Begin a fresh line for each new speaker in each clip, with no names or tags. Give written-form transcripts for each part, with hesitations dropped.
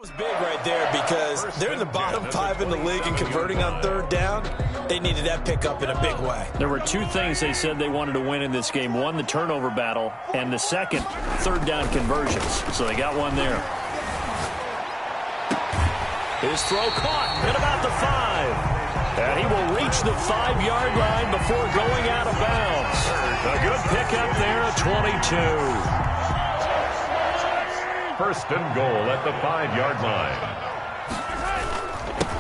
Was big right there because they're in the bottom 5 in the league and converting on third down. They needed that pickup in a big way.
There were two things they said they wanted to win in this game. One, the turnover battle, and the second, third down conversions. So they got one there. His throw caught at about the 5. And he will reach the 5-yard line before going out of bounds. A good pickup there at 22.
First and goal at the 5-yard line.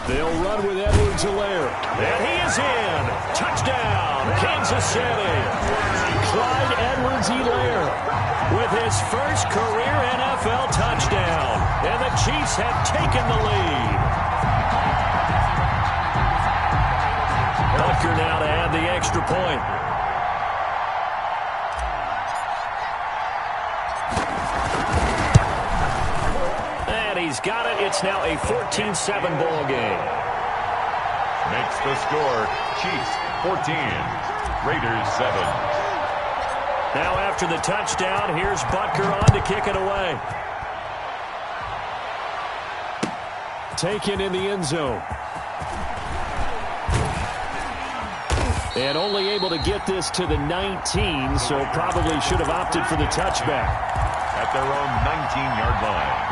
They'll run with Edwards-Helaire. And he is in. Touchdown, Kansas City. Clyde Edwards-Helaire with his first career NFL touchdown. And the Chiefs have taken the lead. Butker now to add the extra point. He's got it. It's now a 14-7 ball game.
Makes the score Chiefs 14, Raiders 7.
Now after the touchdown, here's Butker on to kick it away. Taken in the end zone. And only able to get this to the 19, so probably should have opted for the touchback.
At their own 19-yard line.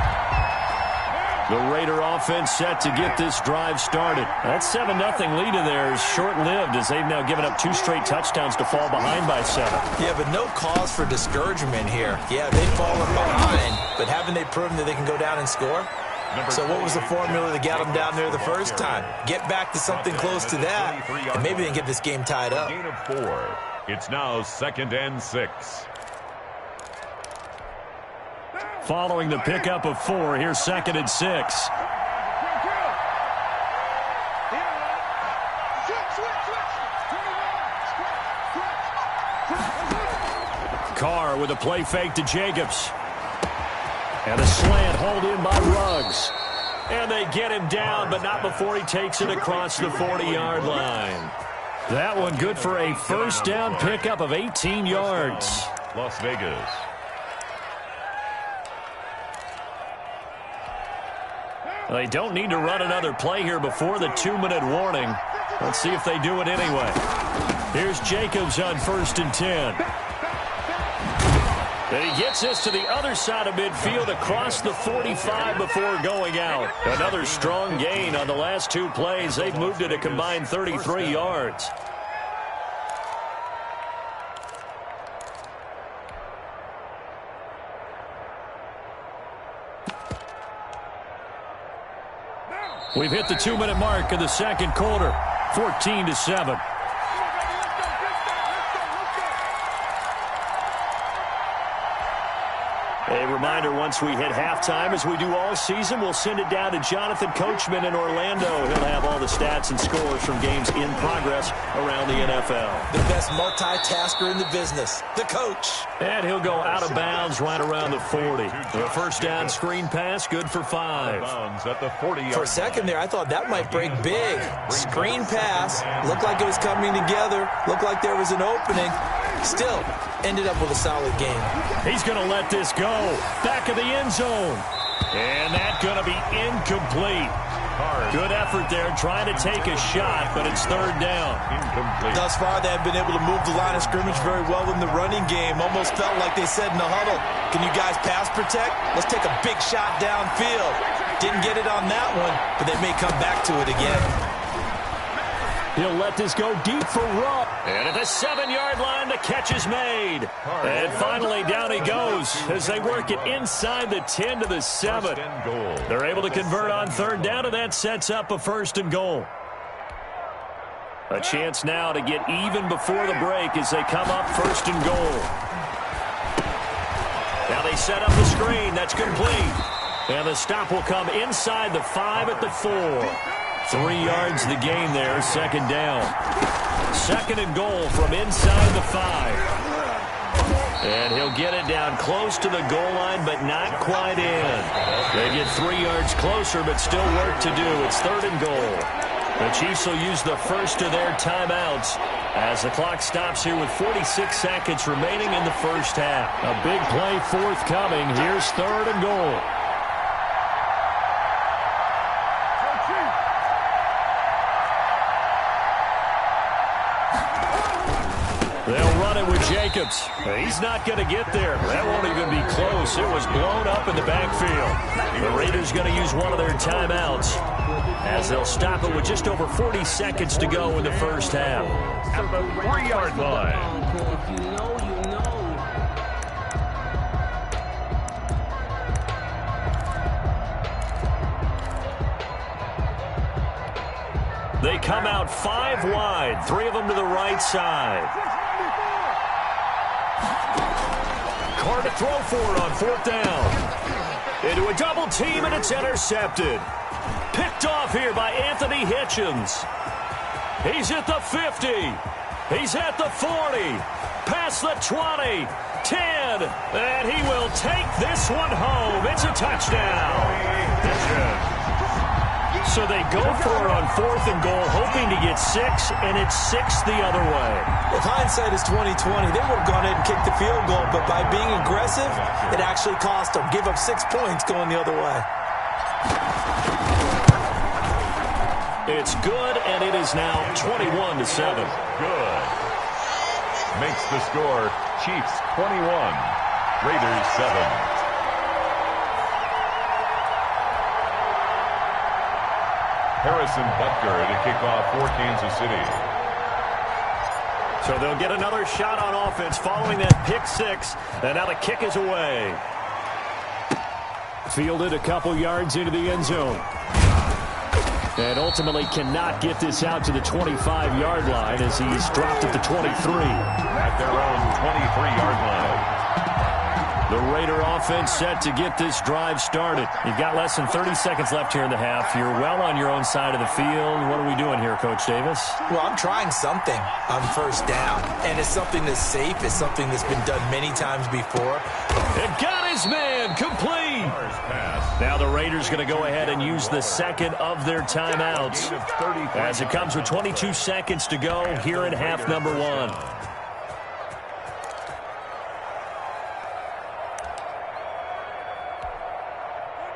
The Raider offense set to get this drive started. That 7-0 lead of theirs is short-lived as they've now given up 2 straight touchdowns to fall behind by 7.
Yeah, but no cause for discouragement here. Yeah, they've fallen behind, but haven't they proven that they can go down and score? So what was the formula that got them down there the first time? Get back to something close to that, and maybe they can get this game tied up.
Gain of 4. It's now 2nd and 6.
Following the pickup of 4, here's 2nd and 6. Carr with a play fake to Jacobs. And a slant hauled in by Ruggs. And they get him down, but not before he takes it across the 40-yard line. That one good for a first down pickup of 18 yards.
Las Vegas.
They don't need to run another play here before the 2-minute warning. Let's see if they do it anyway. Here's Jacobs on 1st and 10. And he gets this to the other side of midfield across the 45 before going out. Another strong gain on the last 2 plays. They've moved it a combined 33 yards. We've hit the 2-minute mark of the second quarter, 14-7. A reminder, once we hit halftime, as we do all season, we'll send it down to Jonathan Coachman in Orlando. He'll have all the stats and scores from games in progress around the NFL.
The best multitasker in the business, the coach.
And he'll go out of bounds right around the 40. The first down screen pass, good for 5.
At the 40.
For a second there, I thought that might break big. Screen pass, looked like it was coming together, looked like there was an opening. Still, ended up with a solid game.
He's going to let this go. Back of the end zone. And that's going to be incomplete. Good effort there trying to take a shot, but it's 3rd down.
Incomplete. Thus far, they have been able to move the line of scrimmage very well in the running game. Almost felt like they said in the huddle, can you guys pass protect? Let's take a big shot downfield. Didn't get it on that one, but they may come back to it again.
He'll let this go deep for Rupp. And at the 7-yard line, the catch is made. And finally, down he goes as they work it inside the 10 to the 7. They're able to convert on 3rd down, and that sets up a 1st and goal. A chance now to get even before the break as they come up 1st and goal. Now they set up the screen. That's complete. And the stop will come inside the 5 at the 4. 3 yards the gain there, 2nd down. 2nd and goal from inside the 5. And he'll get it down close to the goal line, but not quite in. They get 3 yards closer, but still work to do. It's 3rd and goal. The Chiefs will use the first of their timeouts as the clock stops here with 46 seconds remaining in the first half. A big play forthcoming. Here's 3rd and goal. They'll run it with Jacobs. He's not going to get there. That won't even be close. It was blown up in the backfield. The Raiders going to use one of their timeouts as they'll stop it with just over 40 seconds to go in the first half.
At the 3-yard line.
They come out 5 wide, 3 of them to the right side. Carr to throw for it on 4th down. Into a double team, and it's intercepted. Picked off here by Anthony Hitchens. He's at the 50. He's at the 40. Past the 20. 10. And he will take this one home. It's a touchdown. So they go for it on 4th and goal, hoping to get 6, and it's 6 the other way.
If hindsight is 20/20, they would have gone ahead and kicked the field goal, but by being aggressive, it actually cost them. Give up 6 points going the other way.
It's good, and it is now 21-7.
Good. Makes the score Chiefs 21, Raiders 7. Harrison Butker to kick off for Kansas City.
So they'll get another shot on offense following that pick 6, and now the kick is away. Fielded a couple yards into the end zone. And ultimately cannot get this out to the 25-yard line as he's dropped at the 23.
At their own 23-yard line.
The Raider offense set to get this drive started. You've got less than 30 seconds left here in the half. You're well on your own side of the field. What are we doing here, Coach Davis?
Well, I'm trying something on 1st down, and it's something that's safe. It's something that's been done many times before.
It got his man complete. Now the Raiders going to go ahead and use the second of their timeouts as it comes with 22 seconds to go here in half number 1.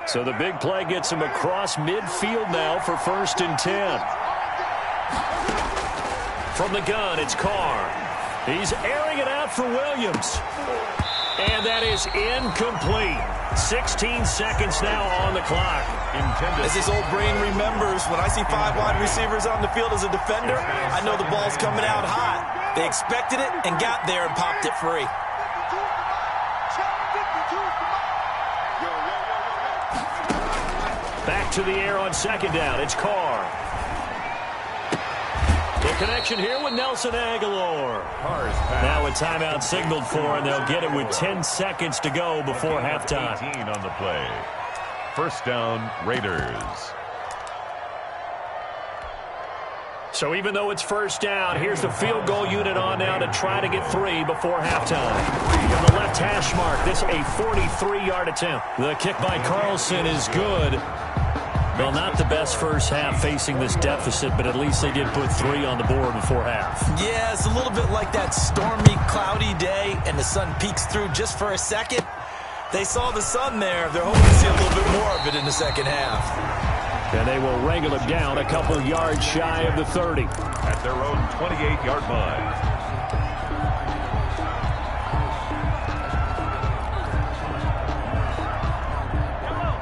So the big play gets him across midfield now for 1st and 10. From the gun, it's Carr. He's airing it out for Williams. And that is incomplete. 16 seconds now on the clock.
As his old brain remembers, when I see 5 wide receivers on the field as a defender, I know the ball's coming out hot. They expected it and got there and popped it free.
Back to the air on 2nd down. It's Carr. The connection here with Nelson Aguilar. Now a timeout signaled for, and they'll get it with 10 seconds to go before halftime.
18 on the play. 1st down, Raiders.
So even though it's 1st down, here's the field goal unit on now to try to get 3 before halftime. On the left hash mark, this a 43-yard attempt. The kick by Carlson is good. Well, not the best first half facing this deficit, but at least they did put 3 on the board before half.
Yeah, it's a little bit like that stormy, cloudy day, and the sun peeks through just for a second. They saw the sun there. They're hoping to see a little bit more of it in the second half.
And they will wrangle it down a couple yards shy of the 30.
At their own 28-yard line.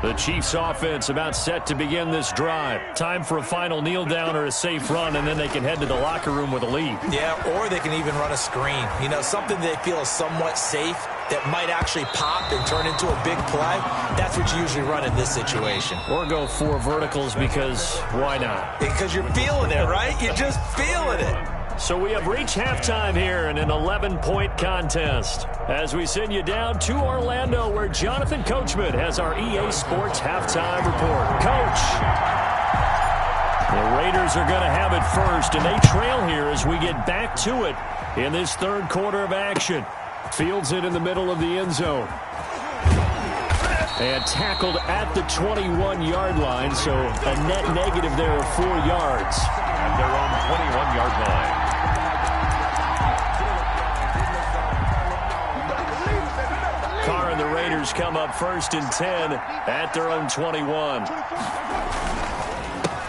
The Chiefs offense about set to begin this drive. Time for a final kneel down or a safe run, and then they can head to the locker room with a lead.
Yeah, or they can even run a screen. You know, something they feel is somewhat safe that might actually pop and turn into a big play. That's what you usually run in this situation.
Or go 4 verticals because why not?
Because you're feeling it, right? You're just feeling it.
So we have reached halftime here in an 11-point contest as we send you down to Orlando where Jonathan Coachman has our EA Sports halftime report. Coach, the Raiders are going to have it first, and they trail here as we get back to it in this 3rd quarter of action. Fields it in the middle of the end zone. And tackled at the 21-yard line, so a net negative there of 4 yards.
At their own 21-yard line.
Carr and the Raiders come up 1st and 10 at their own 21.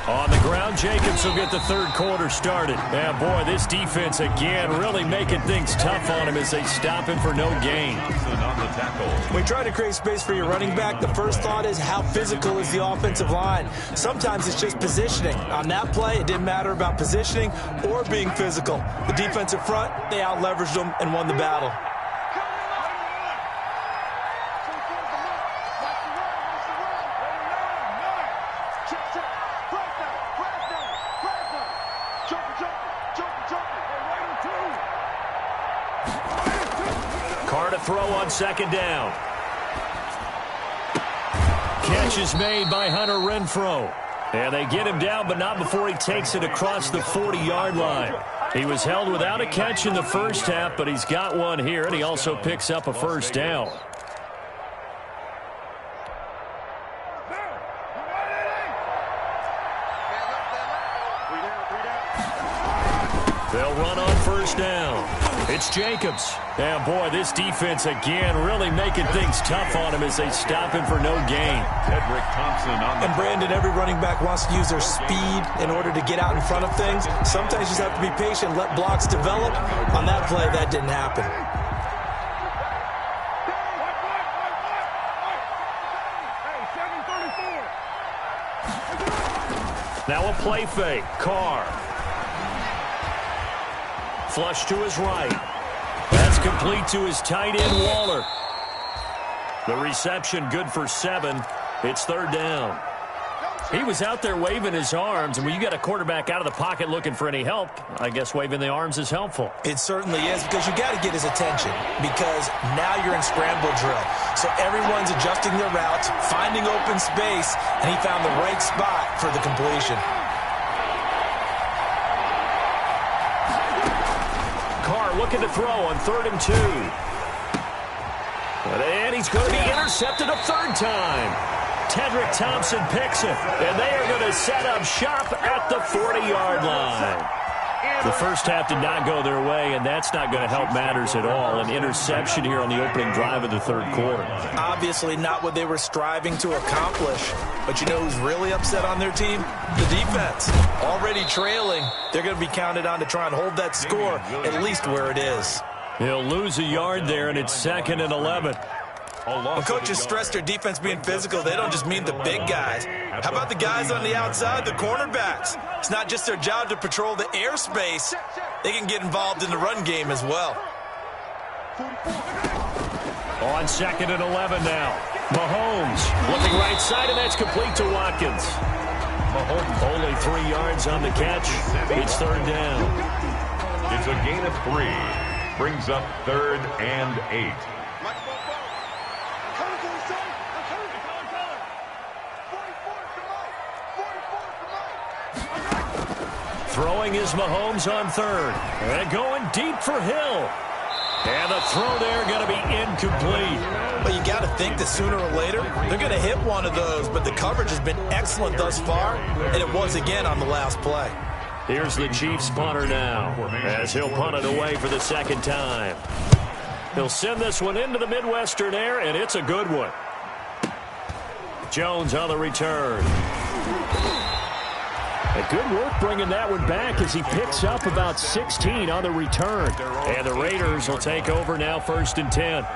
On the ground, Jacobs will get the third quarter started. Yeah, boy, this defense again really making things tough on him as they stop him for no gain.
When you try to create space for your running back, the first thought is how physical is the offensive line. Sometimes it's just positioning. On that play, it didn't matter about positioning or being physical. The defensive front, they out-leveraged them and won the battle.
Carr to throw on second down. Catch is made by Hunter Renfrow. And they get him down, but not before he takes it across the 40-yard line. He was held without a catch in the first half, but he's got one here, and he also picks up a first down. They'll run on first down. It's Jacobs. And, boy, this defense, again, really making things tough on him as they stop him for no gain.
And, Brandon, every running back wants to use their speed in order to get out in front of things. Sometimes you just have to be patient, let blocks develop. On that play, that didn't happen.
Now a play fake. Carr. Flush to his right. That's complete to his tight end, Waller. The reception good for 7. It's third down. He was out there waving his arms, and when you got a quarterback out of the pocket looking for any help, I guess waving the arms is helpful.
It certainly is, because you got to get his attention, because now you're in scramble drill. So everyone's adjusting their routes, finding open space, and he found the right spot for the completion.
Looking to throw on 3rd and 2. And he's going to be intercepted a third time. Tedrick Thompson picks it, and they are going to set up shop at the 40-yard line. The first half did not go their way, and that's not going to help matters at all. An interception here on the opening drive of the third quarter.
Obviously not what they were striving to accomplish. But you know who's really upset on their team? The defense. Already trailing. They're going to be counted on to try and hold that score at least where it is.
He'll lose a yard there, and it's 2nd and 11.
When coaches stress their defense being physical, they don't just mean the big guys. How about the guys on the outside, the cornerbacks? It's not just their job to patrol the airspace. They can get involved in the run game as well.
On 2nd and 11 now. Mahomes looking right side, and that's complete to Watkins. Mahomes only 3 yards on the catch. It's third down.
It's a gain of 3. Brings up 3rd and 8.
Throwing is Mahomes on 3rd. And going deep for Hill. And the throw there going to be incomplete.
But you got to think that sooner or later, they're going to hit one of those. But the coverage has been excellent thus far, and it was again on the last play.
Here's the Chiefs punter now, as he'll punt it away for the second time. He'll send this one into the Midwestern air, and it's a good one. Jones on the return. A good work bringing that one back as he picks up about 16 on the return. And the Raiders will take over now, 1st and 10.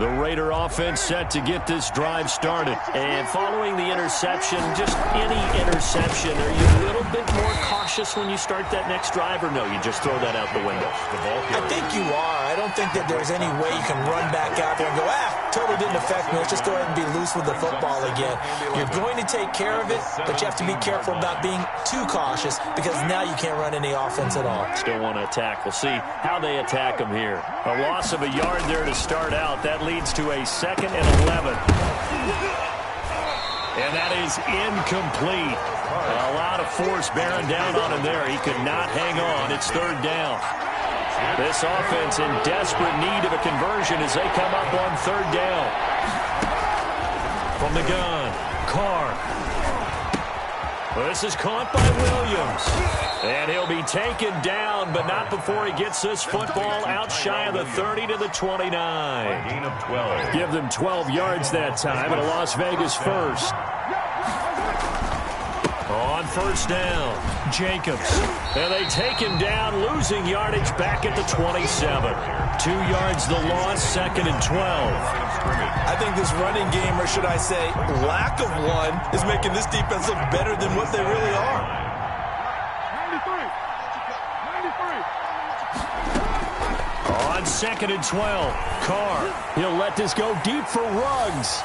The Raider offense set to get this drive started. And following the interception, just any interception, are you a little bit more cautious when you start that next drive, or no, you just throw that out the window?
I think you are. I don't think that there's any way you can run back out there and go, totally didn't affect me. Let's just go ahead and be loose with the football again. You're going to take care of it, but you have to be careful about being too cautious, because now you can't run any offense at all.
Still want to attack. We'll see how they attack them here. A loss of a yard there to start out. That leads to a 2nd and 11. And that is incomplete. A lot of force bearing down on him there. He could not hang on. It's third down. This offense in desperate need of a conversion as they come up on third down. From the gun, Carr. Well, this is caught by Williams. And he'll be taken down, but not before he gets this football out shy of the 30 to the 29.
Gain of 12.
Give them 12 yards that time, and a Las Vegas first. On first down, Jacobs. And they take him down, losing yardage back at the 27. 2 yards the loss, 2nd and 12.
I think this running game, or should I say lack of one, is making this defense look better than what they really are.
93. On 2nd and 12, Carr. He'll let this go deep for Ruggs.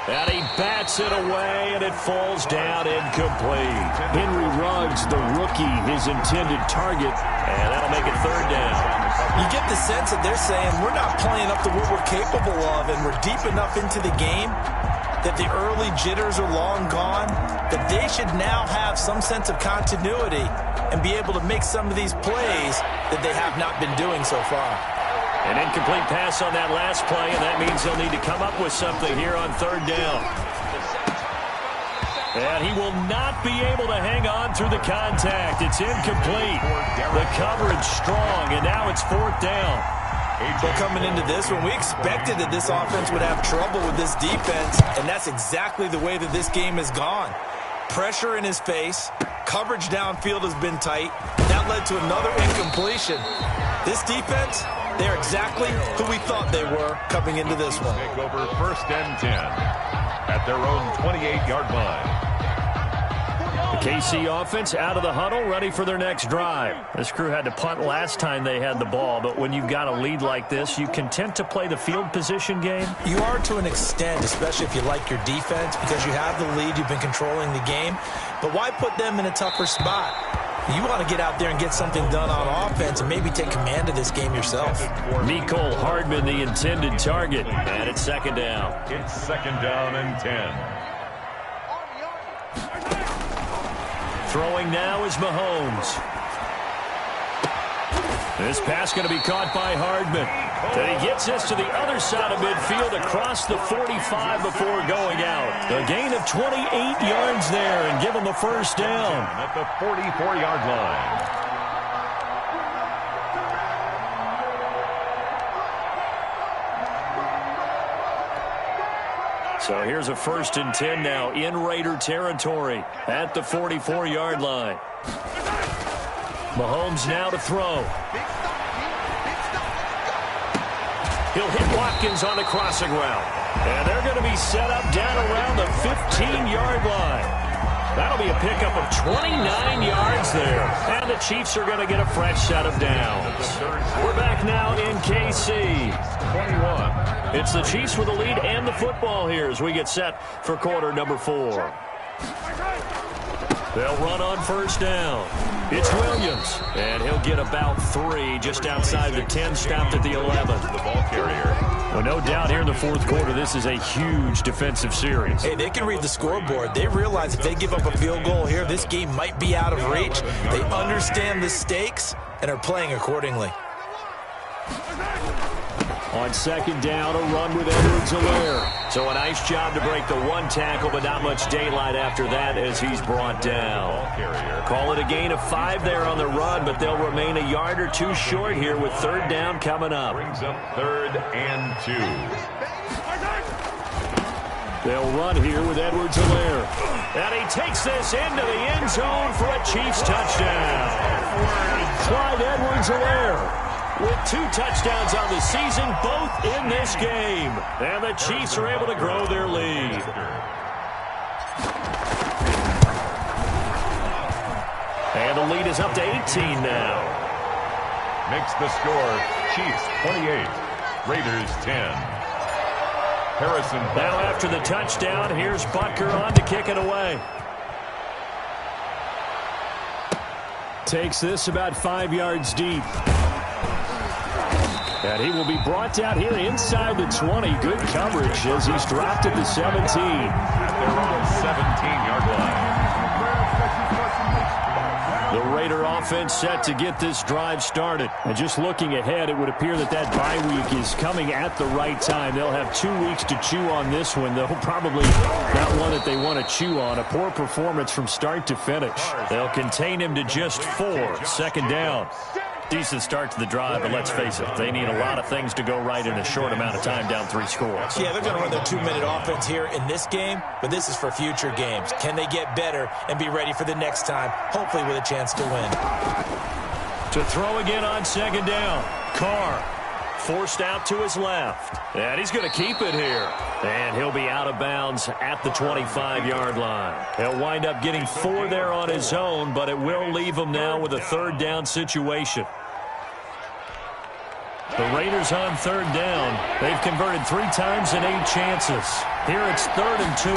And he bats it away, and it falls down incomplete. Henry Ruggs, the rookie, his intended target, and that'll make it 3rd down.
You get the sense that they're saying we're not playing up to what we're capable of, and we're deep enough into the game that the early jitters are long gone, that they should now have some sense of continuity and be able to make some of these plays that they have not been doing so far.
An incomplete pass on that last play, and that means they'll need to come up with something here on 3rd down. And he will not be able to hang on through the contact. It's incomplete. The coverage strong, and now it's 4th down.
But coming into this one, we expected that this offense would have trouble with this defense, and that's exactly the way that this game has gone. Pressure in his face. Coverage downfield has been tight. That led to another incompletion. This defense, they're exactly who we thought they were coming into this one.
Take over 1st and 10 at their own 28-yard line.
The KC offense out of the huddle, ready for their next drive. This crew had to punt last time they had the ball, but when you've got a lead like this, you content to play the field position game?
You are to an extent, especially if you like your defense, because you have the lead, you've been controlling the game. But why put them in a tougher spot? You want to get out there and get something done on offense and maybe take command of this game yourself.
Mecole Hardman, the intended target, and it's 2nd down.
It's 2nd down and 10.
Throwing now is Mahomes. This pass going to be caught by Hardman. And he gets this to the other side of midfield across the 45 before going out. A gain of 28 yards there and give him the 1st down.
At the 44-yard line.
So here's a 1st and 10 now in Raider territory at the 44-yard line. Mahomes now to throw. He'll hit Watkins on the crossing route. And they're going to be set up down around the 15-yard line. That'll be a pickup of 29 yards there. And the Chiefs are going to get a fresh set of downs. We're back now in KC.
21.
It's the Chiefs with the lead and the football here as we get set for quarter number 4. They'll run on 1st down. It's Williams, and he'll get about 3 just outside the 10, stopped at the 11.
The ball carrier.
Well, no doubt here in the 4th quarter, this is a huge defensive series.
Hey, they can read the scoreboard. They realize if they give up a field goal here, this game might be out of reach. They understand the stakes and are playing accordingly.
On 2nd down, a run with Edwards-Helaire. So a nice job to break the 1 tackle, but not much daylight after that as he's brought down. Call it a gain of 5 there on the run, but they'll remain a yard or 2 short here with 3rd down coming up.
Brings up 3rd and 2.
They'll run here with Edwards-Helaire. And he takes this into the end zone for a Chiefs touchdown. Clyde Edwards-Helaire with 2 touchdowns on the season, both in this game. And the Chiefs are able to grow their lead. And the lead is up to 18 now.
Makes the score Chiefs 28, Raiders 10. Harrison.
Now after the touchdown, here's Butker on to kick it away. Takes this about 5 yards deep. And he will be brought down here inside the 20. Good coverage as he's dropped at the 17.
At their own 17-yard line.
The Raider offense set to get this drive started. And just looking ahead, it would appear that bye week is coming at the right time. They'll have 2 weeks to chew on this one, though probably not one that they want to chew on. A poor performance from start to finish. They'll contain him to just 4. Second down. Decent start to the drive, but let's face it, they need a lot of things to go right in a short amount of time, down 3 scores.
Yeah, they're going to run their 2-minute offense here in this game, but this is for future games. Can they get better and be ready for the next time, hopefully with a chance to win?
To throw again on second down. Carr forced out to his left. And he's going to keep it here. And he'll be out of bounds at the 25-yard line. He'll wind up getting 4 there on his own, but it will leave him now with a third down situation. The Raiders on third down. They've converted 3 times in 8 chances. Here it's 3rd and 2.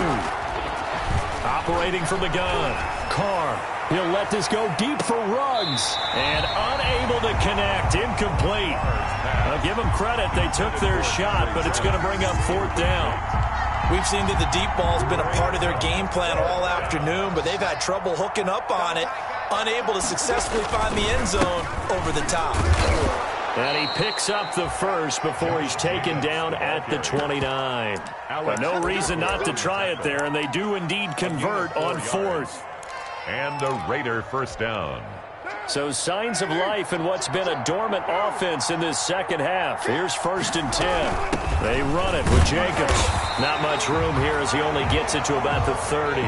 Operating from the gun. Carr. He'll let this go deep for Ruggs. And unable to connect. Incomplete. I'll give them credit. They took their shot, but it's going to bring up 4th down.
We've seen that the deep ball's been a part of their game plan all afternoon, but they've had trouble hooking up on it, unable to successfully find the end zone over the top.
And he picks up the first before he's taken down at the 29. But no reason not to try it there, and they do indeed convert on 4th.
And a Raider first down.
So signs of life in what's been a dormant offense in this second half. Here's 1st and 10. They run it with Jacobs. Not much room here as he only gets it to about the 30.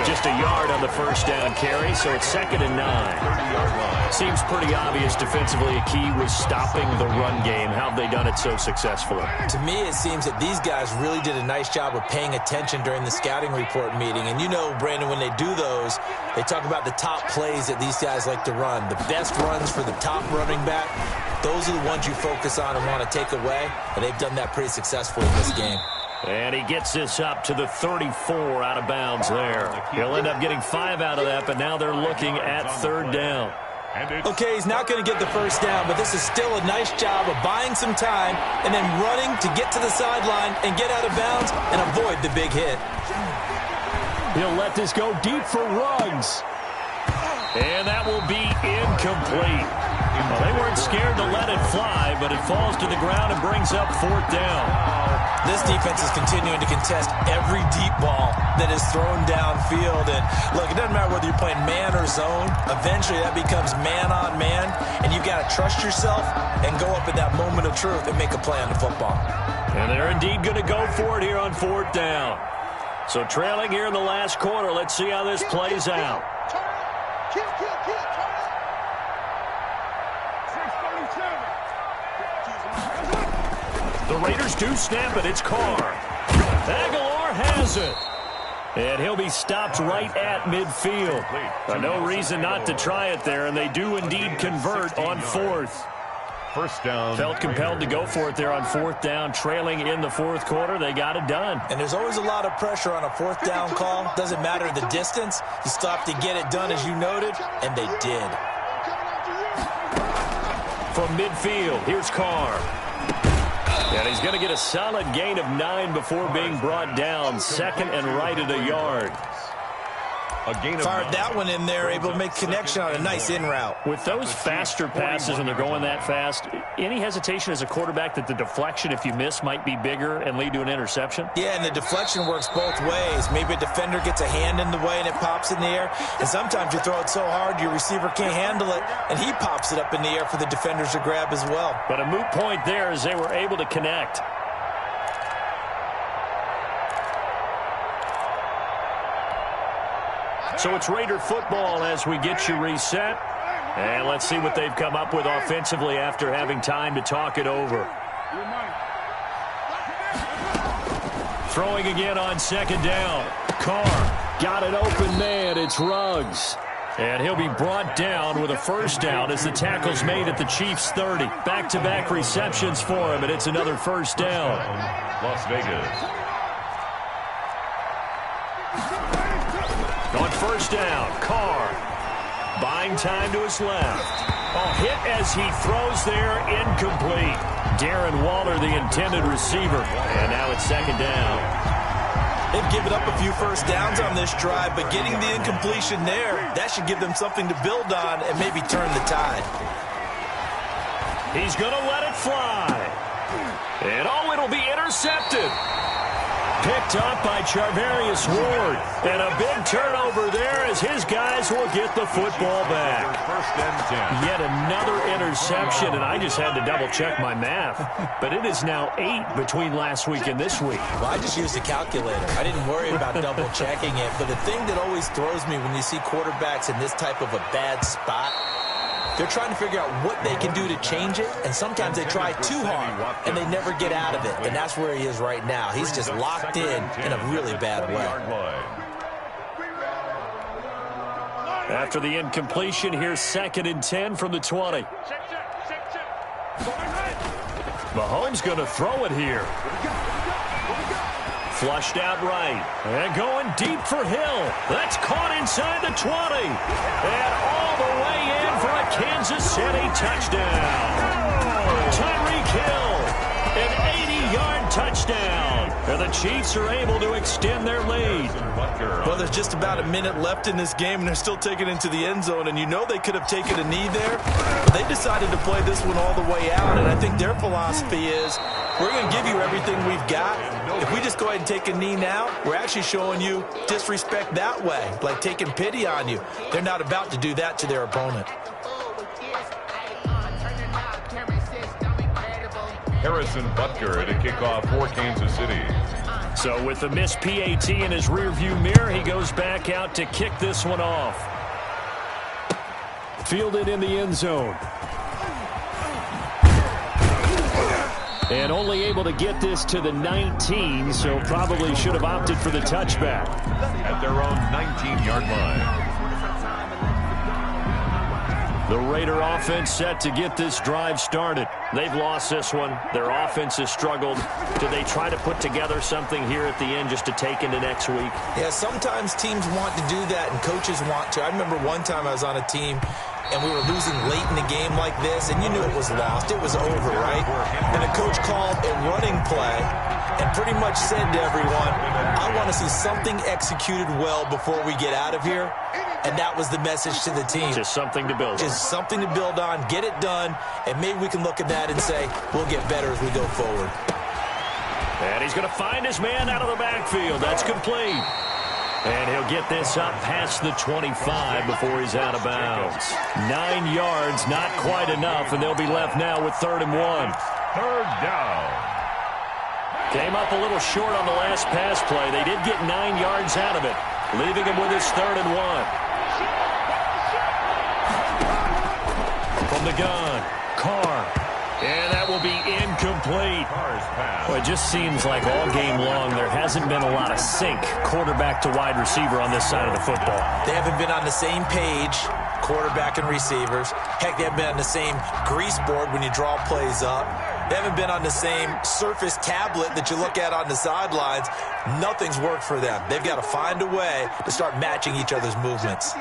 Just a yard on the first down carry, so it's 2nd and 9. Seems pretty obvious defensively a key was stopping the run game. How have they done it so successfully?
To me, it seems that these guys really did a nice job of paying attention during the scouting report meeting. And you know, Brandon, when they do those, they talk about the top plays that these guys like to run. The best runs for the top running back, those are the ones you focus on and want to take away. And they've done that pretty successfully in this game.
And he gets this up to the 34 out of bounds there. He'll end up getting 5 out of that, but now they're looking at 3rd down.
Okay, he's not going to get the first down, but this is still a nice job of buying some time and then running to get to the sideline and get out of bounds and avoid the big hit.
He'll let this go deep for Ruggs. And that will be incomplete. Well, they weren't scared to let it fly, but it falls to the ground and brings up 4th down.
This defense is continuing to contest every deep ball that is thrown downfield. And look, it doesn't matter whether you're playing man or zone. Eventually that becomes man on man, and you've got to trust yourself and go up at that moment of truth and make a play on the football.
And they're indeed going to go for it here on 4th down. So trailing here in the last quarter, let's see how this plays out. The Raiders do snap it. It's Carr. Aguilar has it. And he'll be stopped right at midfield. No reason not to try it there, and they do indeed convert on 4th.
First down.
Felt compelled to go for it there on 4th down. Trailing in the 4th quarter, they got it done.
And there's always a lot of pressure on a 4th down call. Doesn't matter the distance. You still have to get it done, as you noted, and they did.
From midfield, here's Carr. And he's going to get a solid gain of 9 before being brought down. 2nd and right at a yard.
Fired that one in there, able to make connection on a nice in route.
With those faster passes when they're going that fast, any hesitation as a quarterback that the deflection, if you miss, might be bigger and lead to an interception?
Yeah, and the deflection works both ways. Maybe a defender gets a hand in the way and it pops in the air. And sometimes you throw it so hard your receiver can't handle it, and he pops it up in the air for the defenders to grab as well.
But a moot point there as they were able to connect. So it's Raider football as we get you reset. And let's see what they've come up with offensively after having time to talk it over. Throwing again on 2nd down. Carr got an open man. It's Ruggs. And he'll be brought down with a first down as the tackle's made at the Chiefs' 30. Back-to-back receptions for him, and it's another first down.
Las Vegas.
On first down, Carr buying time to his left. Oh, hit as he throws there, incomplete. Darren Waller, the intended receiver. And now it's 2nd down.
They've given up a few first downs on this drive, but getting the incompletion there, that should give them something to build on and maybe turn the tide.
He's going to let it fly. And oh, it'll be intercepted. Picked up by Charvarius Ward. And a big turnover there as his guys will get the football back. Yet another interception, and I just had to double-check my math. But it is now 8 between last week and this week.
Well, I just used a calculator. I didn't worry about double-checking it. But the thing that always throws me when you see quarterbacks in this type of a bad spot, they're trying to figure out what they can do to change it, and sometimes they try too hard, and they never get out of it. And that's where he is right now. He's just locked in a really bad way.
After the incompletion, here's 2nd and 10 from the 20. Mahomes going to throw it here. Flushed out right. And going deep for Hill. That's caught inside the 20. And all the way in for a Kansas City touchdown. Tyreek Hill, an 80-yard touchdown. And the Chiefs are able to extend their lead.
Well, there's just about a minute left in this game, and they're still taking it into the end zone. And you know they could have taken a knee there, but they decided to play this one all the way out. And I think their philosophy is, we're going to give you everything we've got. If we just go ahead and take a knee now, we're actually showing you disrespect that way, like taking pity on you. They're not about to do that to their opponent.
Harrison Butker to kick off for Kansas City.
So with the missed PAT in his rearview mirror, he goes back out to kick this one off. Fielded in the end zone. And only able to get this to the 19, so probably should have opted for the touchback.
At their own 19-yard line.
The Raider offense set to get this drive started. They've lost this one. Their offense has struggled. Do they try to put together something here at the end just to take into next week?
Yeah, sometimes teams want to do that and coaches want to. I remember one time I was on a team and we were losing late in the game like this, and you knew it was lost. It was over, right? And the coach called a running play and pretty much said to everyone, I want to see something executed well before we get out of here. And that was the message to the team.
Just something to build on.
Just something to build on, get it done, and maybe we can look at that and say, we'll get better as we go forward.
And he's going to find his man out of the backfield. That's complete. And he'll get this up past the 25 before he's out of bounds. 9 yards, not quite enough, and they'll be left now with 3rd and 1.
3rd down.
Came up a little short on the last pass play. They did get 9 yards out of it, leaving him with his 3rd and 1. From the gun, Carr. And that will be incomplete. Well, it just seems like all game long there hasn't been a lot of sync quarterback to wide receiver on this side of the football.
They haven't been on the same page, quarterback and receivers. Heck, they haven't been on the same grease board when you draw plays up. They haven't been on the same surface tablet that you look at on the sidelines. Nothing's worked for them. They've got to find a way to start matching each other's movements.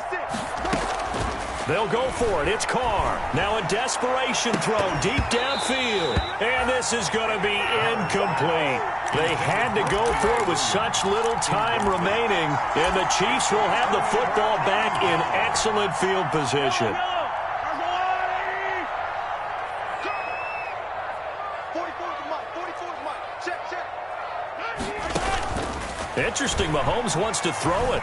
They'll go for it. It's Carr. Now a desperation throw deep downfield. And this is going to be incomplete. They had to go for it with such little time remaining. And the Chiefs will have the football back in excellent field position. Interesting, Mahomes wants to throw it.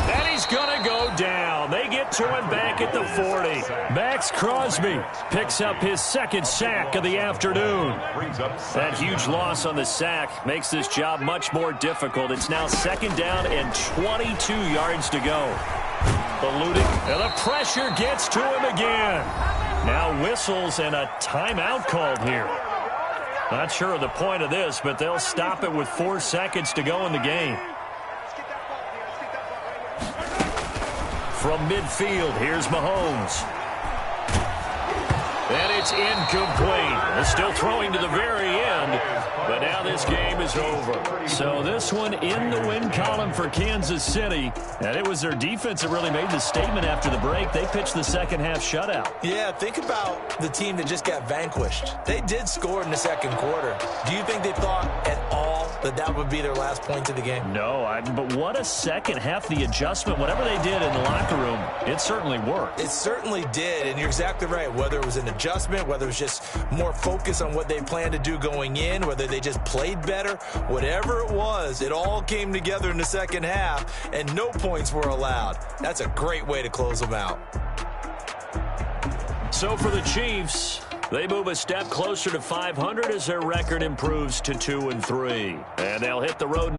And he's going to go down. They get to him back at the 40. Max Crosby picks up his 2nd sack of the afternoon. That huge loss on the sack makes this job much more difficult. It's now 2nd down and 22 yards to go. Eluding, and the pressure gets to him again. Now whistles and a timeout called here. Not sure of the point of this, but they'll stop it with 4 seconds to go in the game. From midfield, here's Mahomes. And it's incomplete. They're still throwing to the very end, but now this game is over. So this one in the win column for Kansas City, and it was their defense that really made the statement after the break. They pitched the second half shutout.
Yeah, think about the team that just got vanquished. They did score in the second quarter. Do you think they thought at all that would be their last point of the game?
No, but what a second half. The adjustment, whatever they did in the locker room, it certainly worked.
It certainly did, and you're exactly right. Whether it was an adjustment, whether it was just more focus on what they planned to do going in, whether they just played better, whatever it was, it all came together in the second half, and no points were allowed. That's a great way to close them out.
So for the Chiefs, they move a step closer to 500 as their record improves to 2-3. And they'll hit the road